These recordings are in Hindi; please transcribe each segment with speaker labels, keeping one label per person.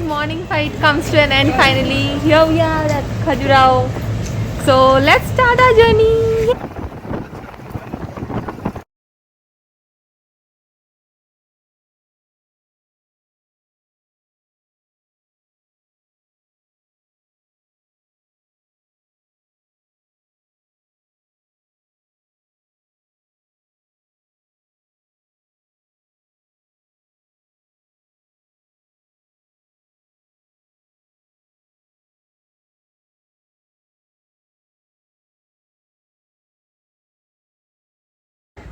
Speaker 1: morning fight comes to an end finally. Here we are at Khajuraho. So let's start our journey.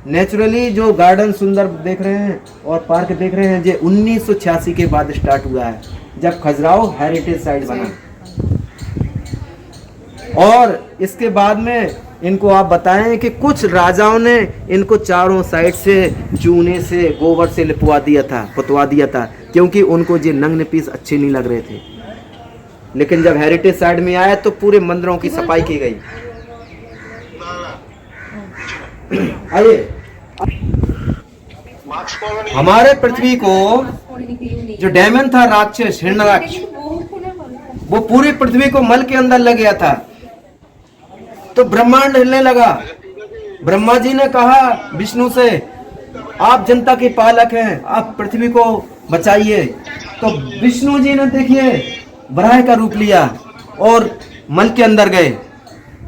Speaker 2: Naturally जो गार्डन सुंदर देख रहे हैं और पार्क देख रहे हैं, ये 1986 के बाद स्टार्ट हुआ है, जब खजुराहो हेरिटेज साइट बना। और इसके बाद में इनको आप बताएं कि कुछ राजाओं ने इनको चारों साइड से चूने से, गोबर से लिपवा दिया था, पुतवा दिया था, क्योंकि उनको ये नग्न पीस अच्छे नहीं लग रहे थे। लेकिन जब हेरिटेज साइट में आया तो पूरे मंदिरों की सफाई की गई। आइए, हमारे पृथ्वी को जो डेमन था, राक्षस हिरण्यकश्यप, वो पूरी पृथ्वी को मल के अंदर लग गया था। तो ब्रह्मांड हिलने लगा। ब्रह्मा जी ने कहा विष्णु से, आप जनता के पालक हैं, आप पृथ्वी को बचाइए। तो विष्णु जी ने देखिए वराह का रूप लिया और मल के अंदर गए।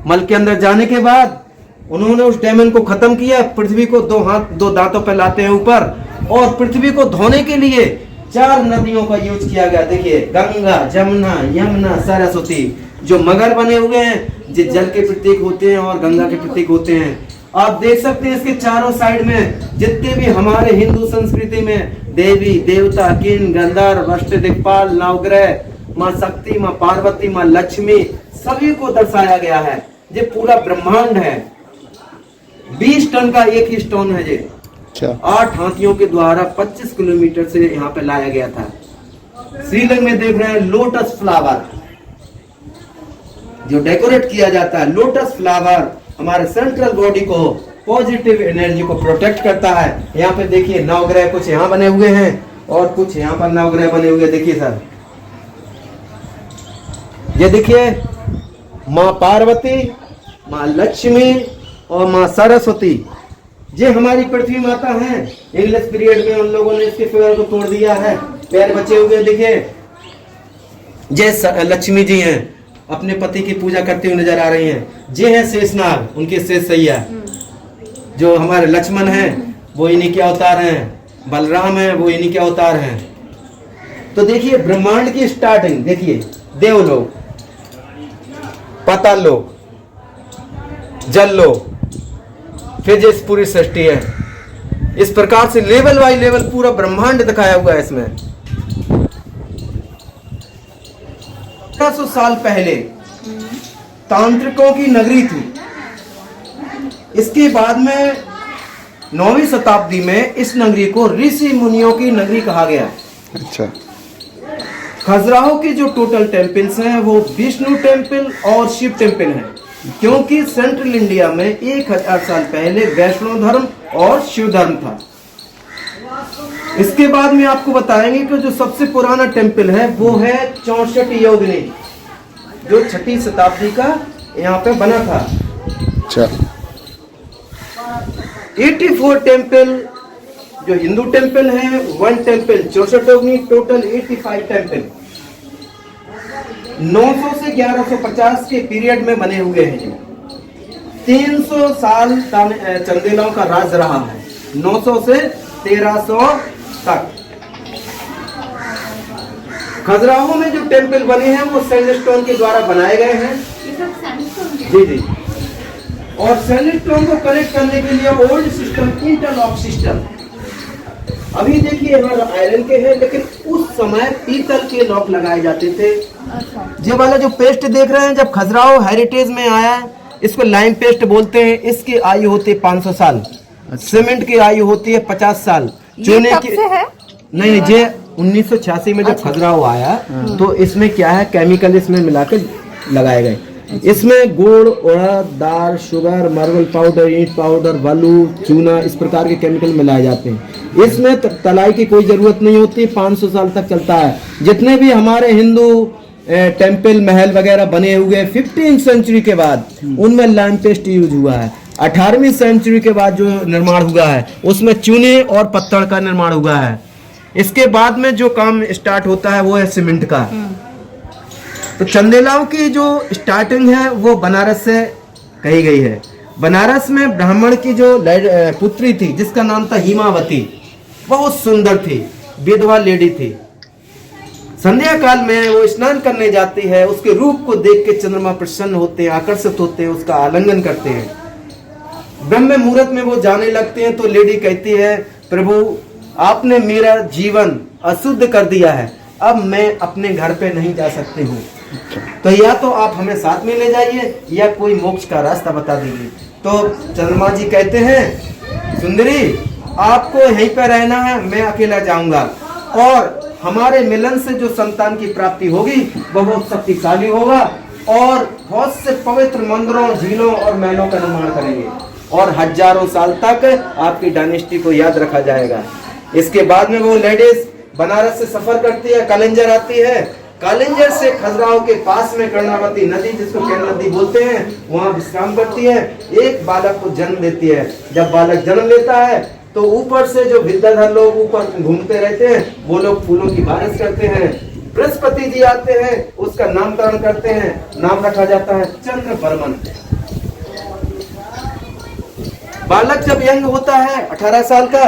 Speaker 2: मल के अंदर जाने के बाद उन्होंने उस डेमन को खत्म किया। पृथ्वी को दो दांतों पर लाते हैं ऊपर, और पृथ्वी को धोने के लिए 4 नदियों का यूज किया गया। देखिए, गंगा, जमुना, यमुना, सरस्वती। जो मगर बने हुए हैं, जो जल के प्रतीक होते हैं और गंगा के प्रतीक होते हैं। आप देख सकते हैं इसके चारों साइड में जितने भी हमारे हिंदू संस्कृति में देवी देवता, किन, गंधर्व, अष्टदिक्पाल, नवग्रह, माँ शक्ति, माँ पार्वती, माँ लक्ष्मी, सभी को दर्शाया गया है। ये पूरा ब्रह्मांड है। 20 टन का एक ही स्टोन है। ये 8 हाथियों के द्वारा 25 किलोमीटर से यहाँ पे लाया गया था। श्रीलंका में देख रहे हैं लोटस फ्लावर जो डेकोरेट किया जाता है। लोटस फ्लावर हमारे सेंट्रल बॉडी को, पॉजिटिव एनर्जी को प्रोटेक्ट करता है। यहाँ पे देखिए नवग्रह कुछ यहाँ बने हुए हैं और कुछ यहाँ पर नवग्रह बने हुए। देखिए सर, ये देखिए माँ पार्वती, माँ लक्ष्मी और माँ सरस्वती, ये हमारी पृथ्वी माता हैं। इंग्लिश पीरियड में उन लोगों ने इसके पैर को तोड़ दिया है, पैर बचे हुए। देखिए, ये लक्ष्मी जी हैं, अपने पति की पूजा करते हुए नजर आ रही हैं। ये हैं शेषनाग, उनके शेष सैया। जो हमारे लक्ष्मण हैं वो इन्हीं के अवतार हैं, बलराम हैं वो इन्हीं के अवतार हैं। तो देखिए ब्रह्मांड की स्टार्टिंग देखिए, देवलोक, पाताल लोक, जल लोक, फिर इस पूरी सृष्टि है। इस प्रकार से लेवल बाय लेवल पूरा ब्रह्मांड दिखाया हुआ है इसमें। 1500 साल पहले तांत्रिकों की नगरी थी। इसके बाद में 9वीं शताब्दी में इस नगरी को ऋषि मुनियों की नगरी कहा गया।
Speaker 3: अच्छा।
Speaker 2: खजुराहो के जो टोटल टेम्पल्स हैं वो विष्णु टेम्पल और शिव टेम्पल हैं, क्योंकि सेंट्रल इंडिया में 1000 साल पहले वैष्णव धर्म और शिव धर्म था। इसके बाद में आपको बताएंगे कि जो सबसे पुराना टेम्पल है वो है 64 योगिनी, जो 6वीं शताब्दी का यहाँ पे बना था।
Speaker 3: अच्छा।
Speaker 2: 84 टेम्पल जो हिंदू टेम्पल है, 1 टेम्पल 64 योगिनी, टोटल 85 टेम्पल 900 से 1150 के पीरियड में बने हुए हैं। 300 साल चंदेलाओं का राज रहा है, 900 से 1300 तक। खजुराहो में जो टेम्पल बने हैं वो सैंडस्टोन के द्वारा बनाए गए हैं। जी जी। और सैंडस्टोन को कनेक्ट करने के लिए ओल्ड सिस्टम, इंटरलॉक सिस्टम। अभी देखिए हमारा आयरन के हैं, लेकिन उस समय पीतल के लॉक लगाए जाते थे। ये वाला जो पेस्ट देख रहे हैं, जब खजुराहो हेरिटेज में आया, इसको लाइम पेस्ट बोलते हैं। इसकी आयु होती है 500 साल। सीमेंट की आयु होती है 50 साल। चूने की है? नहीं, ये 1986 में जब खजुराहो आया तो इसमें क्या है, केमिकल इसमें मिला के लगाए गए। इसमें गुड़, उड़द दाल, शुगर, मार्बल पाउडर, ईंट पाउडर, बालू, चूना, इस प्रकार के केमिकल मिलाए जाते हैं। इसमें तलाई की कोई जरूरत नहीं होती, 500 साल तक चलता है। जितने भी हमारे हिंदू टेम्पल महल वगैरह बने हुए 15वीं सेंचुरी के बाद, उनमें लाइम पेस्ट यूज हुआ है। 18वीं सेंचुरी के बाद जो निर्माण हुआ है उसमें चूने और पत्थर का निर्माण हुआ है। इसके बाद में जो काम स्टार्ट होता है वो है सीमेंट का। तो चंदेलाओं की जो स्टार्टिंग है वो बनारस से कही गई है। बनारस में ब्राह्मण की जो पुत्री थी जिसका नाम था हिमावती, बहुत सुंदर थी, विधवा लेडी थी। संध्या काल में वो स्नान करने जाती है, उसके रूप को देख के चंद्रमा प्रसन्न होते हैं, आकर्षित होते हैं, उसका आलिंगन करते हैं। ब्रह्म मुहूर्त में वो जाने लगते हैं तो लेडी कहती है, प्रभु आपने मेरा जीवन अशुद्ध कर दिया है, अब मैं अपने घर पे नहीं जा सकती हूँ, तो या तो आप हमें साथ में ले जाइए या कोई मोक्ष का रास्ता बता दीजिए। तो चंद्रमा जी कहते हैं, सुंदरी आपको यहीं पर रहना है, मैं अकेला जाऊंगा, और हमारे मिलन से जो संतान की प्राप्ति होगी वो बहुत शक्तिशाली होगा, और बहुत से पवित्र मंदिरों, झीलों और महलों का निर्माण करेंगे, और हजारों साल तक आपकी डायनेस्टी को याद रखा जाएगा। इसके बाद में वो लेडीज बनारस से सफर करती है, कालिंजर आती है, कालिंजर से खजुराहो के पास में कर्णावती नदी, जिसको कैन नदी बोलते हैं, वहां विश्राम करती है, एक बालक को जन्म देती है। जब बालक जन्म लेता है तो ऊपर से जो विद्याधर लोग ऊपर घूमते रहते हैं, वो लोग फूलों की बारिश करते हैं। बृहस्पति जी आते हैं, उसका नामकरण करते हैं, नाम रखा जाता है चंद्रवर्मन। बालक जब यंग होता है 18 साल का,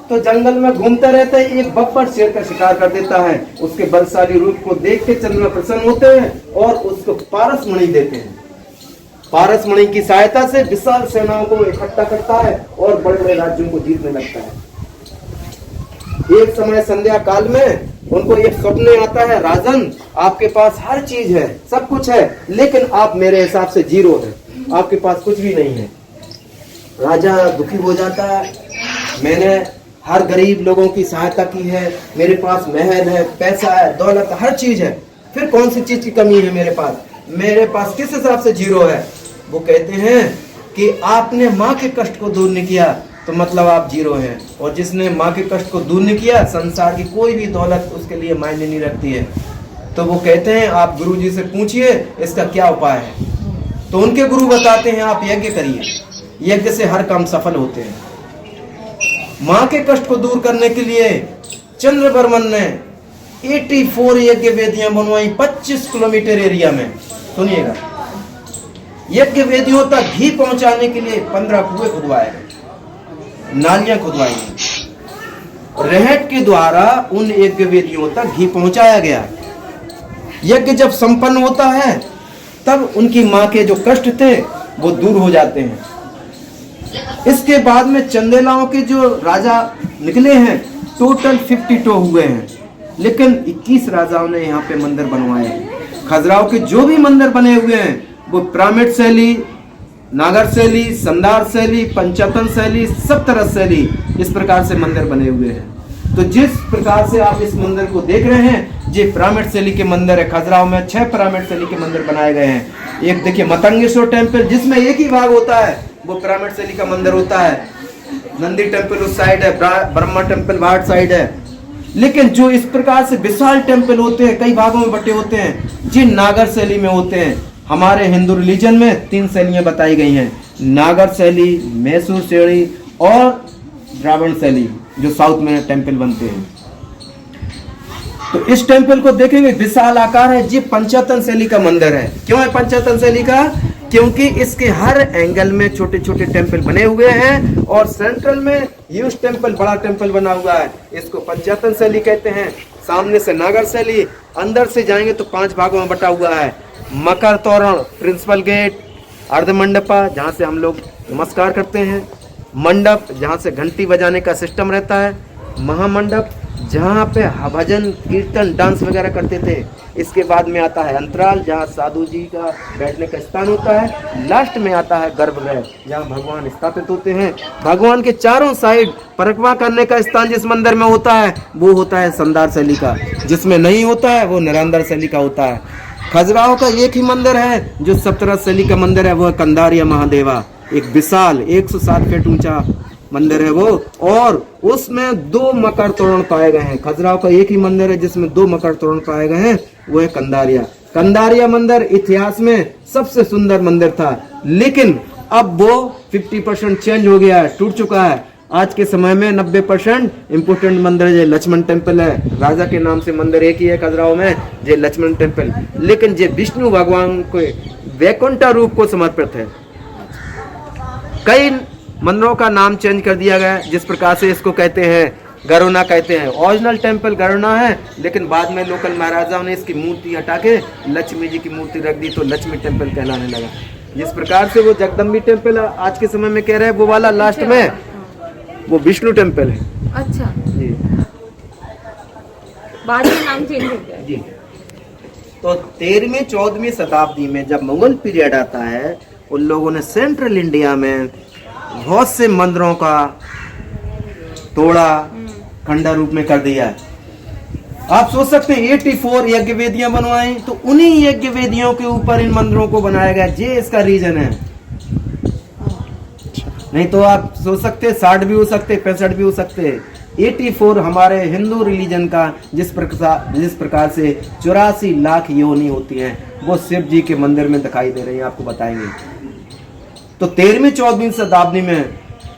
Speaker 2: तो जंगल में घूमता रहता है, एक बब्बर शेर का शिकार कर देता है। उसके बलशाली रूप को देख के चंद्रमा प्रसन्न होते हैं और उसको पारस मणि देते हैं। पारस मणि की सहायता से विशाल सेनाओं को इकट्ठा करता है और बड़े बड़े राज्यों को जीतने लगता है। एक समय संध्या काल में उनको एक स्वप्न आता है, राजन आपके पास हर चीज है, सब कुछ है, लेकिन आप मेरे हिसाब से जीरो है, आपके पास कुछ भी नहीं है। राजा दुखी हो जाता है, मैंने हर गरीब लोगों की सहायता की है, मेरे पास महल है, पैसा है, दौलत, हर चीज है, फिर कौन सी चीज की कमी है मेरे पास किस हिसाब से जीरो है। वो कहते हैं कि आपने माँ के कष्ट को दूर नहीं किया तो मतलब आप जीरो हैं, और जिसने माँ के कष्ट को दूर नहीं किया, संसार की कोई भी दौलत उसके लिए मायने नहीं रखती है। तो वो कहते हैं आप गुरु जी से पूछिए इसका क्या उपाय है। तो उनके गुरु बताते हैं आप यज्ञ करिए, यज्ञ से हर काम सफल होते हैं। माँ के कष्ट को दूर करने के लिए चंद्रवर्मन ने 84 यज्ञ वेदियां बनवाई 25 किलोमीटर एरिया में। सुनिएगा, यज्ञ वेदियों तक घी पहुंचाने के लिए 15 कुएं खुदवाए गए, नालियां खुदवाई गई, रहट के द्वारा उन यज्ञ वेदियों तक घी पहुंचाया गया। यज्ञ जब संपन्न होता है तब उनकी माँ के जो कष्ट थे वो दूर हो जाते हैं। इसके बाद में चंदेलाओं के जो राजा निकले हैं टोटल 52 हुए हैं, लेकिन 21 राजाओं ने यहाँ पे मंदिर बनवाए हैं। खजुराहो के जो भी मंदिर बने हुए हैं वो पिरामिड शैली, नागर शैली, संदार शैली, पंचतन शैली, सप्तरस शैली, इस प्रकार से मंदिर बने हुए हैं। तो जिस प्रकार से आप इस मंदिर को देख रहे हैं, ये पिरामिड शैली के मंदिर है। खजुराहो में 6 पिरामिड शैली के मंदिर बनाए गए हैं। एक देखिए मतंगेश्वर टेम्पल, जिसमें एक ही भाग होता है, वो पिरामिड शैली का मंदिर होता है। नंदी टेम्पल उस साइड है, ब्रह्मा टेम्पल वाट साइड है। लेकिन जो इस प्रकार से विशाल टेम्पल होते हैं, कई भागों में बटे होते हैं, जिन नागर शैली में होते हैं। हमारे हिंदू रिलीजन में 3 शैलियां बताई गई हैं, नागर शैली, मैसूर शैली और द्राविड़ शैली, जो साउथ में टेम्पल बनते हैं। तो इस टेम्पल को देखेंगे, विशाल आकार है। जी पंचतन शैली का मंदिर है। क्यों है पंचतन शैली का? क्योंकि इसके हर एंगल में छोटे छोटे टेम्पल बने हुए हैं और सेंट्रल में ह्यूज टेम्पल, बड़ा टेम्पल बना हुआ है। इसको पंचतन शैली कहते हैं। सामने से नागर शैली, अंदर से जाएंगे तो 5 भागों में बटा हुआ है। मकर तोरण, प्रिंसिपल गेट, अर्ध मंडपा जहाँ से हम लोग नमस्कार करते हैं, मंडप जहाँ से घंटी बजाने का सिस्टम रहता है, महामंडप जहाँ पे भजन कीर्तन डांस वगैरह करते थे। इसके बाद में आता है अंतराल, जहाँ साधु जी का बैठने का स्थान होता है। लास्ट में आता है गर्भगृह, जहाँ भगवान स्थापित होते हैं। भगवान के चारों साइड परिक्रमा करने का स्थान जिस मंदिर में होता है वो होता है संदार शैली का, जिसमें नहीं होता है वो निरांदर शैली का होता है। खजुराहो का एक ही मंदिर है जो सप्तरस शैली का मंदिर है, वो है कंदारिया महादेवा। एक विशाल 107 फीट ऊंचा मंदिर है वो, और उसमें 2 मकर तोरण पाए गए हैं। खजुराहो का एक ही मंदिर है जिसमें 2 मकर तोरण पाए गए हैं, वो है कंदारिया। कंदारिया मंदिर इतिहास में सबसे सुंदर मंदिर था, लेकिन अब वो 50% चेंज हो गया है, टूट चुका है। आज के समय में 90% इम्पोर्टेंट मंदिर है। लक्ष्मण टेम्पल है, राजा के नाम से मंदिर एक ही है खजुराहो में, जे लक्ष्मण टेम्पल, लेकिन जे विष्णु भगवान को वैकुंठ रूप को समर्पित है। कई मंदिरों का नाम चेंज कर दिया गया है, जिस प्रकार से इसको कहते हैं गरुना कहते हैं। ओरिजिनल टेम्पल गरुना है, लेकिन बाद में लोकल महाराजाओं ने इसकी मूर्ति हटा के लक्ष्मी जी की मूर्ति रख दी, तो लक्ष्मी टेम्पल कहलाने लगा। जिस प्रकार से वो जगदम्बी टेम्पल आज के समय में कह रहे हैं, वो वाला लास्ट में वो विष्णु टेम्पल है।
Speaker 1: अच्छा
Speaker 2: जी,
Speaker 1: बाद में नाम चेंज हो गया
Speaker 2: जी। तो 13वीं 14वीं शताब्दी में जब मुगल पीरियड आता है, उन लोगों ने सेंट्रल इंडिया में बहुत से मंदिरों का तोड़ा, खंडर रूप में कर दिया है। आप सोच सकते हैं 84 यज्ञ वेदियां बनवाई, तो उन्हीं यज्ञ वेदियों के ऊपर इन मंदिरों को बनाया गया। ये इसका रीजन है। नहीं तो आप सोच सकते 60 भी हो सकते, 65 भी हो सकते। 84 हमारे हिंदू रिलीजन का जिस प्रकार से 84 लाख योनि होती हैं, वो शिव जी के मंदिर में दिखाई दे रही हैं, आपको बताएंगे। तो 13वीं 14वीं शताब्दी में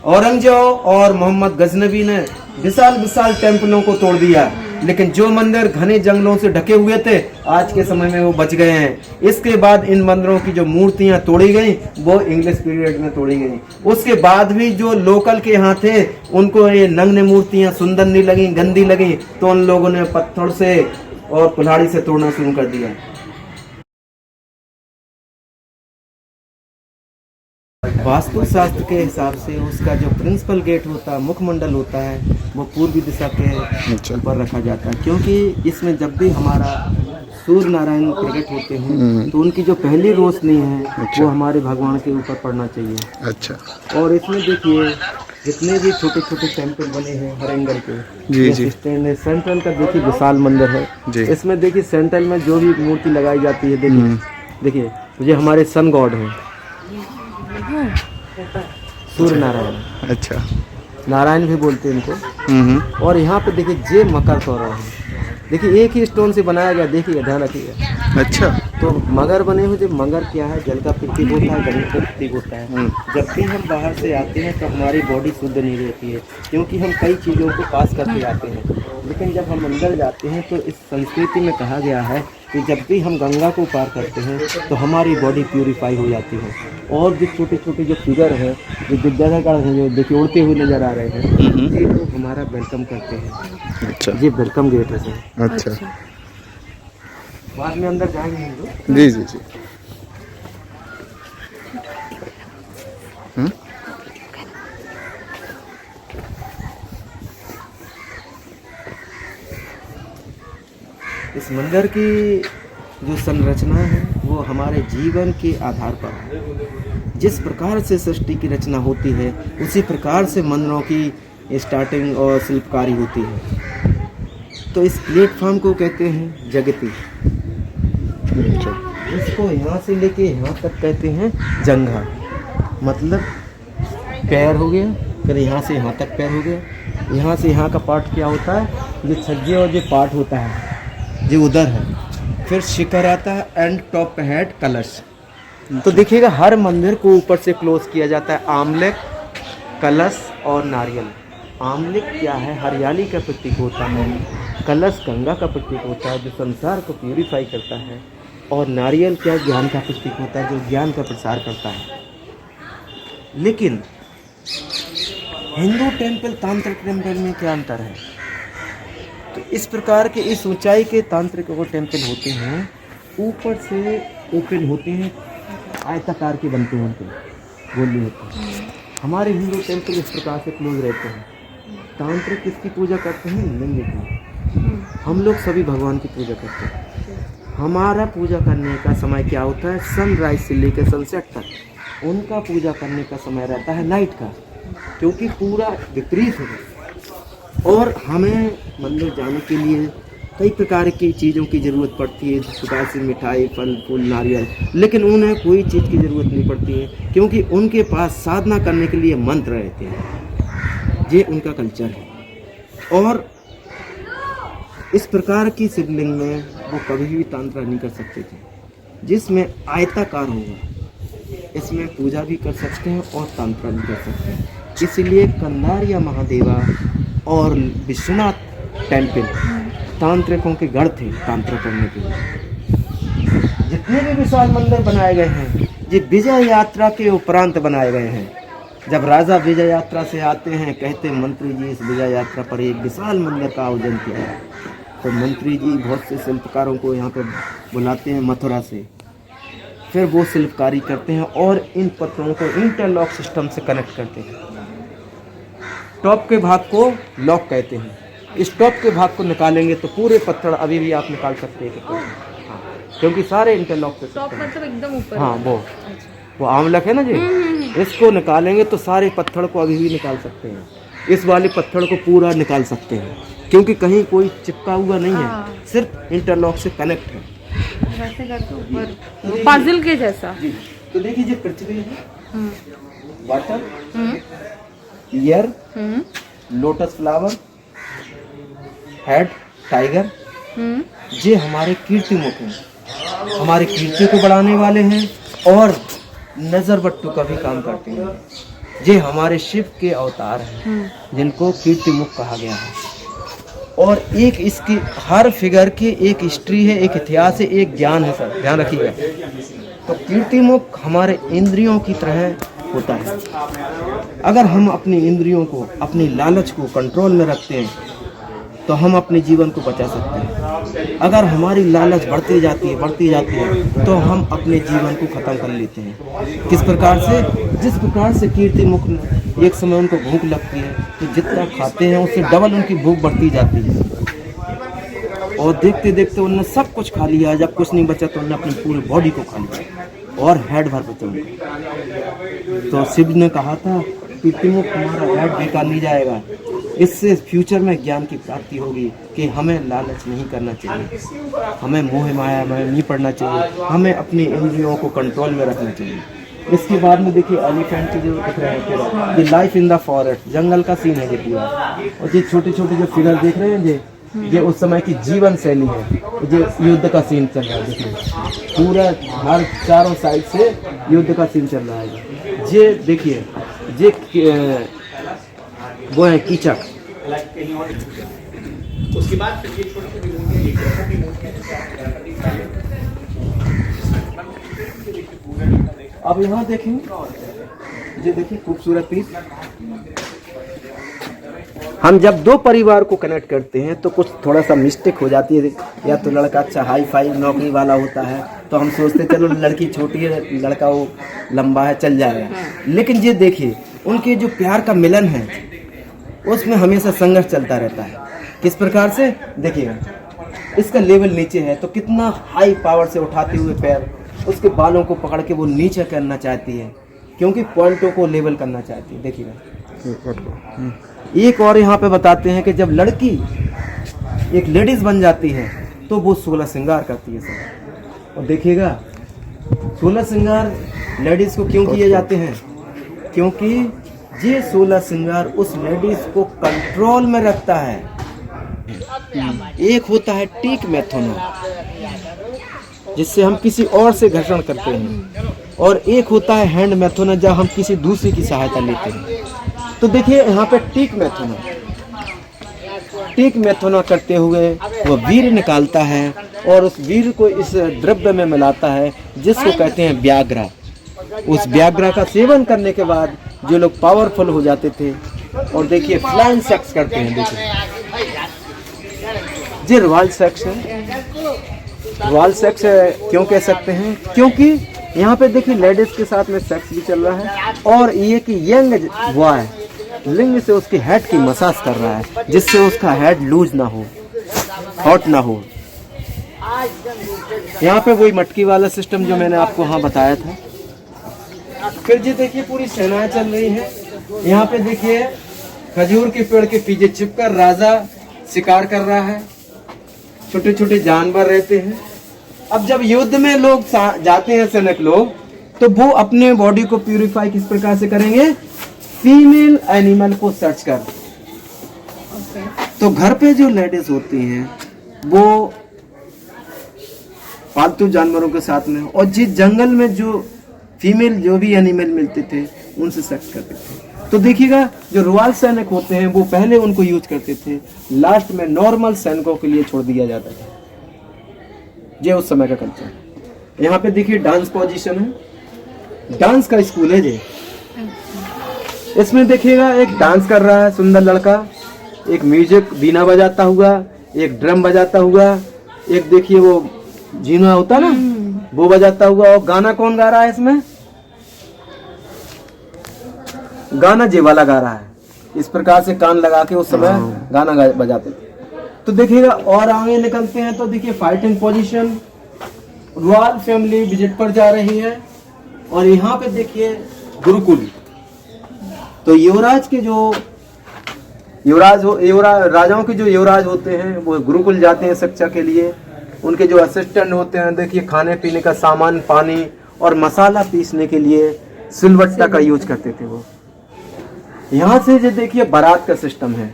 Speaker 2: औरंगजेब और मोहम्मद गजनवी ने विशाल विशाल टेम्पलों को तोड़ दिया, लेकिन जो मंदिर घने जंगलों से ढके हुए थे, आज के समय में वो बच गए हैं। इसके बाद इन मंदिरों की जो मूर्तियां तोड़ी गई, वो इंग्लिश पीरियड में तोड़ी गई। उसके बाद भी जो लोकल के यहाँ थे, उनको ये नग्न मूर्तियां सुंदर नहीं लगी, गंदी लगी, तो उन लोगों ने पत्थर से और कुल्हाड़ी से तोड़ना शुरू कर दिया। वास्तु शास्त्र के हिसाब से उसका जो प्रिंसिपल गेट होता है, मुखमंडल होता है, वो पूर्वी दिशा के ऊपर रखा जाता है, क्योंकि इसमें जब भी हमारा सूर्य नारायण प्रकट होते हैं, तो उनकी जो पहली रोशनी है, वो हमारे भगवान के ऊपर पड़ना चाहिए।
Speaker 3: अच्छा।
Speaker 2: और इसमें देखिए जितने भी छोटे छोटे टेम्पल बने हैं हर एंगल पे,
Speaker 3: जी।
Speaker 2: सेंट्रल का देखिए विशाल मंदिर है जी। इसमें देखिए सेंट्रल में जो भी मूर्ति लगाई जाती है, देखिए ये हमारे सन गॉड है, सूर्य नारायण।
Speaker 3: अच्छा,
Speaker 2: नारायण भी बोलते हैं इनको। और यहाँ पे देखिए जे मकर तोरण है, देखिए एक ही स्टोन से बनाया गया, देखिए ध्यान रखिएगा।
Speaker 3: अच्छा।
Speaker 2: तो मगर बने हुए, मगर क्या है, जल का प्रतीक होता है, गणेश का प्रतीक होता है। जब भी हम बाहर से आते हैं तो हमारी बॉडी शुद्ध नहीं रहती है, क्योंकि हम कई चीज़ों को पास करके आते हैं। लेकिन जब हम अंदर जाते हैं तो इस संस्कृति में कहा गया है कि जब भी हम गंगा को पार करते हैं तो हमारी बॉडी प्यूरिफाई हो जाती है। और जो छोटे छोटे जो फिगर है, जो विद्याधर हैं, जो देखिए उड़ते हुए नजर आ रहे हैं, ये लोग हमारा वेलकम करते हैं।
Speaker 3: अच्छा।
Speaker 2: ये वेलकम गेट है सर।
Speaker 3: अच्छा।
Speaker 2: बाद में अंदर जाएंगे हम लोग।
Speaker 3: जी जी जी। इस मंदिर की जो संरचना है वो हमारे जीवन के आधार पर है। जिस प्रकार से सृष्टि की रचना होती है, उसी प्रकार से मंदिरों की स्टार्टिंग और शिल्पकारी होती है। तो इस प्लेटफॉर्म को कहते हैं जगती। इसको यहाँ से लेके यहाँ तक कहते हैं जंघा, मतलब पैर हो गया, फिर यहाँ से यहाँ तक पैर हो गया। यहाँ से यहाँ का पार्ट क्या होता है, ये छज्जे और ये पार्ट होता है, ये उधर है। फिर शिखर आता है एंड टॉप पे हेड कलश। तो देखिएगा हर मंदिर को ऊपर से क्लोज किया जाता है आमलेख, कलश और नारियल। आमलेख क्या है, हरियाली का प्रतीक होता है। कलश गंगा का प्रतीक होता है, जो संसार को प्यूरिफाई करता है। और नारियल क्या, ज्ञान का प्रतीक होता है, जो ज्ञान का प्रसार करता है। लेकिन हिंदू टेम्पल तांत्रिक टेम्पल में क्या अंतर है? तो इस प्रकार के इस ऊंचाई के तांत्रिक वो टेम्पल होते हैं, ऊपर से ओपन होते हैं, आयताकार के बनते हैं, उनके गोली होते हैं। हमारे हिंदू टेम्पल इस प्रकार से क्लोज रहते हैं। तांत्रिक किसकी पूजा करते हैं? लिंग की। हम लोग सभी भगवान की पूजा करते हैं। हमारा पूजा करने का समय क्या होता है? सनराइज से लेकर सनसेट तक। उनका पूजा करने का समय रहता है नाइट का, क्योंकि पूरा विपरीत है। और हमें मंदिर जाने के लिए कई प्रकार की चीज़ों की ज़रूरत पड़ती है, जिस प्रकार से मिठाई, फल फूल, नारियल। लेकिन उन्हें कोई चीज़ की ज़रूरत नहीं पड़ती है, क्योंकि उनके पास साधना करने के लिए मंत्र रहते हैं। ये उनका कल्चर है। और इस प्रकार की शिवलिंग में वो कभी भी तांत्रिक नहीं कर सकते थे, जिसमें आयताकार होगा, इसमें पूजा भी कर सकते हैं और तांत्रिक भी कर सकते हैं। इसलिए कंधारिया महादेवा और विश्वनाथ टेम्पल तांत्रिकों के गढ़ थे तांत्रिक करने के लिए। जितने भी विशाल मंदिर बनाए गए हैं ये विजय यात्रा के उपरांत बनाए गए हैं। जब राजा विजय यात्रा से आते हैं, कहते हैं मंत्री जी इस विजय यात्रा पर एक विशाल मंदिर का आयोजन किया है, तो मंत्री जी बहुत से शिल्पकारों को यहाँ पर बुलाते हैं मथुरा से, फिर वो शिल्पकारी करते हैं और इन पत्थरों को इंटरलॉक सिस्टम से कनेक्ट करते हैं। टॉप के भाग को लॉक कहते हैं, इस टॉप के भाग को निकालेंगे तो पूरे पत्थर अभी भी आप निकाल सकते हैं। हाँ, क्योंकि सारे इंटरलॉक पे
Speaker 1: टॉप मतलब एकदम ऊपर।
Speaker 3: हाँ, वो आमलक है ना जी, इसको निकालेंगे तो सारे पत्थर को अभी भी निकाल सकते हैं। इस वाले पत्थर को पूरा निकाल सकते हैं क्योंकि कहीं कोई चिपका हुआ नहीं है, सिर्फ इंटरलॉक से कनेक्ट है।
Speaker 1: वैसे करके ऊपर पजल के जैसा।
Speaker 3: तो देखिए ये पृथ्वी है, water, year, lotus flower, head tiger, ये हमारे कीर्ति मुख हैं, हमारे कीर्ति को बढ़ाने वाले हैं और नजर बट्टू का भी काम करते हैं। ये हमारे शिव के अवतार हैं जिनको कीर्ति मुख कहा गया है। और एक इसकी हर फिगर की एक हिस्ट्री है, एक इतिहास है, एक ज्ञान है सर, ध्यान रखिएगा। तो कीर्ति मुख हमारे इंद्रियों की तरह होता है। अगर हम अपनी इंद्रियों को, अपनी लालच को कंट्रोल में रखते हैं तो हम अपने जीवन को बचा सकते हैं। अगर हमारी लालच बढ़ती जाती है तो हम अपने जीवन को ख़त्म कर लेते हैं। किस प्रकार से? जिस प्रकार से कीर्ति मुख में एक समय उनको भूख लगती है तो जितना खाते हैं उससे डबल उनकी भूख बढ़ती जाती है और देखते देखते उन्होंने सब कुछ खा लिया। जब कुछ नहीं बचा तो उन्होंने अपनी पूरी बॉडी को खा लिया और हेड भर बचा उनको। तो शिव ने कहा था कीर्ति मुख तुम्हारा हेड बेकार नहीं जाएगा, इससे फ्यूचर में ज्ञान की प्राप्ति होगी कि हमें लालच नहीं करना चाहिए, हमें मोह माया में नहीं पड़ना चाहिए, हमें अपनी इंद्रियों को कंट्रोल में रखना चाहिए। इसके बाद में देखिए एलिफेंट की जो दिख रहे हैं, ये लाइफ इन द फॉरेस्ट, जंगल का सीन है ये पूरा। और ये छोटे छोटे जो फिगर देख रहे हैं ये उस समय की जीवन शैली है। ये युद्ध का सीन चल रहा है, देखिए पूरा हर चारों साइड से युद्ध का सीन चल रहा है। ये देखिए ये वो है कीचक। उसके बाद अब यहाँ देखेंगे, ये देखिए खूबसूरत पीस। हम जब दो परिवार को कनेक्ट करते हैं तो कुछ थोड़ा सा मिस्टेक हो जाती है। या तो लड़का अच्छा हाई फाई नौकरी वाला होता है तो हम सोचते चलो लड़की छोटी है, लड़का वो लंबा है, चल जाएगा। लेकिन ये देखिए उनके जो प्यार का मिलन है उसमें हमेशा संघर्ष चलता रहता है। किस प्रकार से? देखिएगा इसका लेवल नीचे है तो कितना हाई पावर से उठाते हुए पैर उसके बालों को पकड़ के वो नीचे करना चाहती है क्योंकि पॉइंटों को लेवल करना चाहती है। देखिएगा एक और यहाँ पे बताते हैं कि जब लड़की एक लेडीज बन जाती है तो वो 16 श्रृंगार करती है सर। और देखिएगा 16 श्रृंगार लेडीज को क्यों किए जाते हैं? क्योंकि ये 16 श्रृंगार उस लेडीज को कंट्रोल में रखता है। एक होता है टीक मैथोना जिससे हम किसी और से घर्षण करते हैं और एक होता है हैंड मैथोना जब हम किसी दूसरे की सहायता लेते हैं। तो देखिए यहाँ पे टीक मैथोना करते हुए वो वीर निकालता है और उस वीर को इस द्रव्य में मिलाता है जिसको कहते हैं व्याग्रा। उस व्याग्रा का सेवन करने के बाद जो लोग पावरफुल हो जाते थे। और देखिए फ्लाइंग सेक्स करते हैं। देखिए ये रॉयल सेक्स है। रॉयल सेक्स क्यों कह सकते हैं? क्योंकि यहाँ पे देखिए लेडीज के साथ में सेक्स भी चल रहा है और ये कि यंग हुआ है लिंग से उसके हेड की मसाज कर रहा है जिससे उसका हेड लूज ना हो, हॉट ना हो। यहाँ पे वही मटकी वाला सिस्टम जो मैंने आपको हाँ बताया था। फिर जी देखिए पूरी सेनाएं चल रही है। यहाँ पे देखिए खजूर के पेड़ के पीछे छिपकर राजा शिकार कर रहा है। छोटे छोटे जानवर रहते हैं। अब जब युद्ध में लोग जाते हैं सैनिक लोग तो वो अपने बॉडी को प्यूरिफाई किस प्रकार से करेंगे? फीमेल एनिमल को सर्च कर
Speaker 2: तो घर पे जो लेडीज होती हैं वो पालतू जानवरों के साथ में, और जिस जंगल में जो फीमेल जो भी एनिमल मिलते थे उनसे सेक्स करते थे। तो देखिएगा जो रॉयल सैनिक होते हैं वो पहले उनको यूज करते थे, लास्ट में नॉर्मल सैनिकों के लिए छोड़ दिया जाता था। ये उस समय का कल्चर। यहाँ पे देखिए डांस पोजीशन है, डांस का स्कूल है ये। इसमें देखिएगा एक डांस कर रहा है सुंदर लड़का, एक म्यूजिक बीना बजाता हुआ, एक ड्रम बजाता हुआ, एक देखिए वो जीना होता ना वो बजाता हुआ। और गाना कौन गा रहा है इसमें? गाना जे वाला गा रहा है। इस प्रकार से कान लगा के उस समय गाना बजाते थे। तो देखिएगा और आगे निकलते हैं तो देखिए fighting position, royal family visit पर जा रही है। और यहाँ पे देखिए गुरुकुल। तो युवराज के जो राजाओं के जो युवराज होते हैं वो गुरुकुल जाते हैं शिक्षा के लिए। उनके जो असिस्टेंट होते हैं देखिए खाने पीने का सामान, पानी और मसाला पीसने के लिए सिलवट्टा का यूज करते थे वो। यहाँ से जो देखिए बारात का सिस्टम है,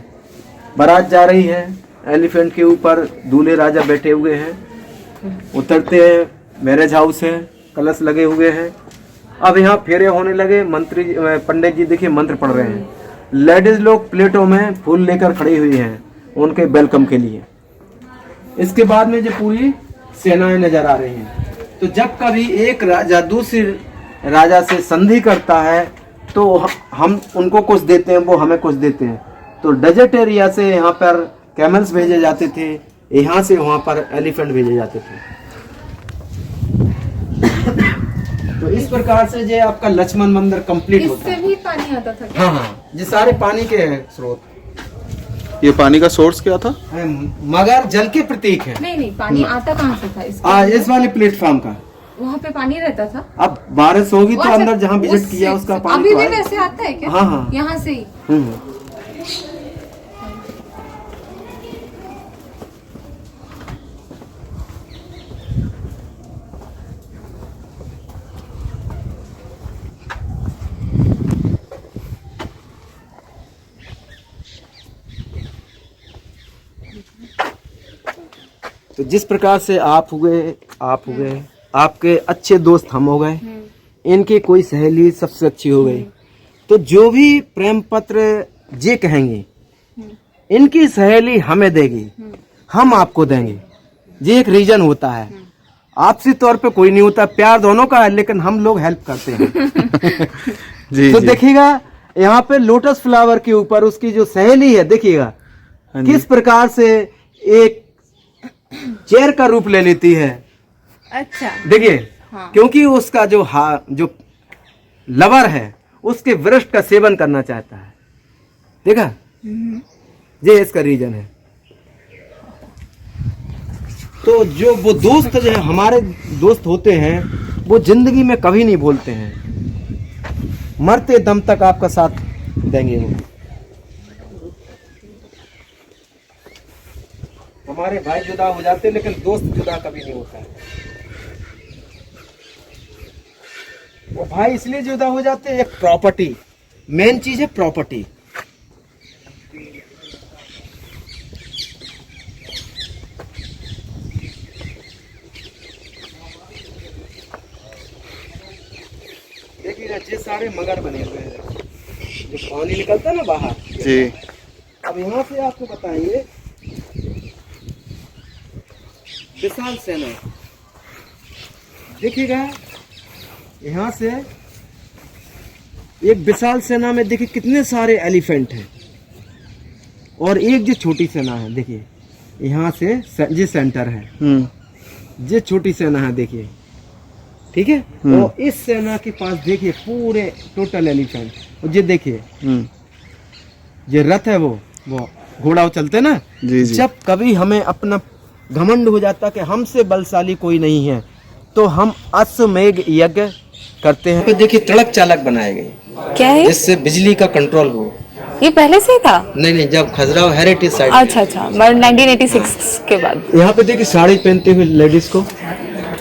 Speaker 2: बारात जा रही है, एलिफेंट के ऊपर दूल्हे राजा बैठे हुए हैं, उतरते हैं, मैरिज हाउस है, कलश लगे हुए हैं। अब यहाँ फेरे होने लगे, मंत्री पंडित जी देखिए मंत्र पढ़ रहे हैं, लेडीज लोग प्लेटों में फूल लेकर खड़ी हुई हैं उनके वेलकम के लिए। इसके बाद में जो पूरी सेनाएं नजर आ रही हैं। तो जब कभी एक राजा दूसरे राजा से संधि करता है तो हम उनको कुछ देते हैं, वो हमें कुछ देते हैं। तो डेजर्ट एरिया से यहाँ पर कैमल्स भेजे जाते थे, यहाँ से वहां पर एलिफेंट भेजे जाते थे। तो इस प्रकार से जो आपका लक्ष्मण मंदिर कंप्लीट होता है।
Speaker 1: इससे भी पानी आता था क्या?
Speaker 2: हाँ, ये सारे पानी के स्रोत।
Speaker 4: ये पानी का सोर्स क्या था?
Speaker 2: मगर जल के प्रतीक है।
Speaker 1: नहीं, पानी आता कहाँ से था?
Speaker 2: इस वाले प्लेटफॉर्म का
Speaker 1: वहाँ पे पानी रहता था।
Speaker 2: अब बारिश होगी तो अंदर जहाँ विजिट किया उसका पानी
Speaker 1: अभी
Speaker 2: तो
Speaker 1: भी
Speaker 2: है।
Speaker 1: वैसे आता है क्या?
Speaker 2: हाँ।
Speaker 1: यहाँ से ही।
Speaker 2: तो जिस प्रकार से आप हुए, आपके अच्छे दोस्त हम हो गए, इनकी कोई सहेली सबसे अच्छी हो गई। तो जो भी प्रेम पत्र जे कहेंगे इनकी सहेली हमें देगी, हम आपको देंगे। ये एक रीजन होता है, आपसी तौर पे कोई नहीं होता, प्यार दोनों का है, लेकिन हम लोग हेल्प करते हैं। तो देखिएगा यहाँ पे लोटस फ्लावर के ऊपर उसकी जो सहेली है देखिएगा किस प्रकार से एक चेयर का रूप ले लेती है। अच्छा देखिए, हाँ। क्योंकि उसका जो लवर है उसके वृष्ट का सेवन करना चाहता है। देखा, ये इसका रीजन है। तो जो वो दोस्त जो है हमारे दोस्त होते हैं वो जिंदगी में कभी नहीं भूलते हैं, मरते दम तक आपका साथ देंगे वो। हमारे भाई जुदा हो जाते लेकिन दोस्त जुदा कभी नहीं होता है। वो भाई इसलिए जुदा हो जाते हैं, एक प्रॉपर्टी, मेन चीज है प्रॉपर्टी। देखिए ये सारे मगर बने हुए हैं, जो पानी निकलता है ना बाहर जी। अब यहाँ से आपको बताएंगे विशाल सेना। देखिएगा यहाँ से एक विशाल सेना में देखिए कितने सारे एलिफेंट हैं, और एक जो छोटी सेना है देखिए यहाँ से ये सेंटर है, ये छोटी सेना है देखिए, ठीक है। और इस सेना के पास देखिए पूरे टोटल एलिफेंट, और ये देखिए ये रथ है, वो घोड़ा चलते ना जी। जब कभी हमें अपना घमंड हो जाता कि हमसे बलशाली कोई नहीं है तो हम अश्वमेघ यज्ञ करते हैं। तो देखिए ट्रक चालक बनाए गए,
Speaker 1: क्या है?
Speaker 2: जिससे बिजली का कंट्रोल हो।
Speaker 1: ये पहले से था?
Speaker 2: नहीं, जब खजुराहो हेरिटेज साइट।
Speaker 1: अच्छा, 1986 के बाद।
Speaker 2: यहाँ पे देखिए साड़ी पहनते हुए लेडीज को,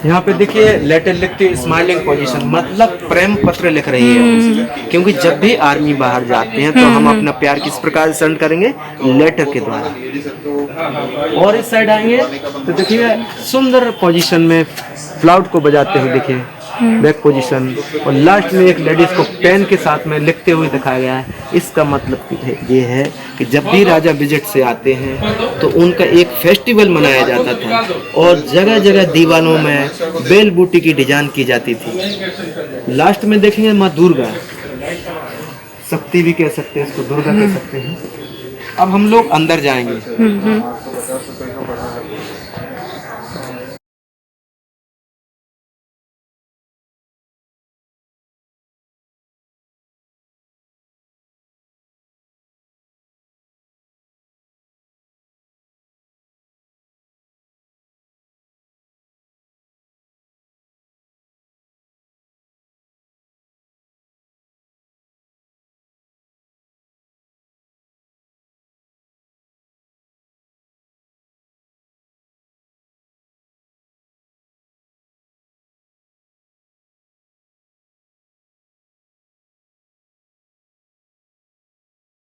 Speaker 2: यहाँ पे देखिए लेटर लिखते स्माइलिंग पोजीशन, मतलब प्रेम पत्र लिख रही है। क्योंकि जब भी आर्मी बाहर जाते हैं तो हम अपना प्यार किस प्रकार से सेंड करेंगे, लेटर के द्वारा। और इस साइड आएंगे तो देखिए सुंदर पोजीशन में फ्लाउट को बजाते हुए देखिए बैक पोजीशन, और लास्ट में एक लेडीज को पेन के साथ में लिखते हुए दिखाया गया है। इसका मतलब ये है कि जब भी राजा विजिट से आते हैं तो उनका एक फेस्टिवल मनाया जाता था और जगह जगह दीवारों में बेल बूटी की डिजाइन की जाती थी। लास्ट में देखेंगे माँ दुर्गा, शक्ति भी कह सकते हैं इसको, दुर्गा कह सकते हैं। अब हम लोग अंदर जाएंगे।